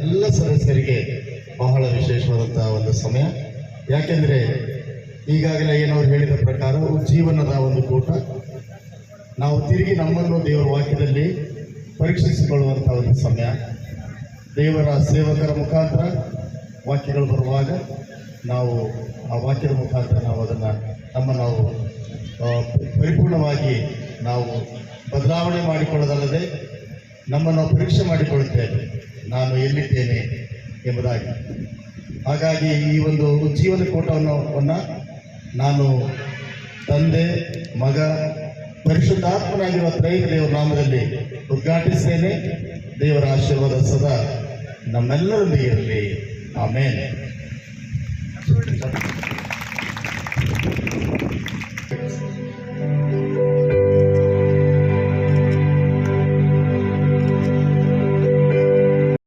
ಎಲ್ಲ ಸದಸ್ಯರಿಗೆ ಬಹಳ ವಿಶೇಷವಾದಂತಹ ಒಂದು ಸಮಯ. ಯಾಕೆಂದ್ರೆ ಈಗಾಗಲೇ ಏನವರು ಹೇಳಿದ ಪ್ರಕಾರ ಜೀವನದ ಒಂದು ಕೂಟ. ನಾವು ತಿರುಗಿ ನಮ್ಮನ್ನು ದೇವರ ವಾಕ್ಯದಲ್ಲಿ ಪರೀಕ್ಷಿಸಿಕೊಳ್ಳುವಂತಹ ಒಂದು ಸಮಯ. ದೇವರ ಸೇವಕರ ಮುಖಾಂತರ ವಾಕ್ಯಗಳು ಬರುವಾಗ ನಾವು ಆ ವಾಕ್ಯದ ಮುಖಾಂತರ ನಾವು ಅದನ್ನು ನಾವು ಪರಿಪೂರ್ಣವಾಗಿ ನಾವು ಬದಲಾವಣೆ ಮಾಡಿಕೊಳ್ಳೋದಲ್ಲದೆ ನಮ್ಮನ್ನು ಪರೀಕ್ಷೆ ಮಾಡಿಕೊಳ್ಳುತ್ತೇವೆ, ನಾನು ಎಲ್ಲಿದ್ದೇನೆ ಎಂಬುದಾಗಿ. ಹಾಗಾಗಿ ಈ ಒಂದು ಜೀವನ ಕೂಟವನ್ನು ನಾನು ತಂದೆ, ಮಗ, ಪರಿಶುದ್ಧಾತ್ಮನಾಗಿರುವ ತ್ರೈಕ ದೇವರ ನಾಮದಲ್ಲಿ ಉದ್ಘಾಟಿಸ್ತೇನೆ. ದೇವರ ಆಶೀರ್ವಾದ ಸದಾ ನಮ್ಮೆಲ್ಲರೊಂದಿಗೆ ಇರಲಿ. ಆಮೇನ್.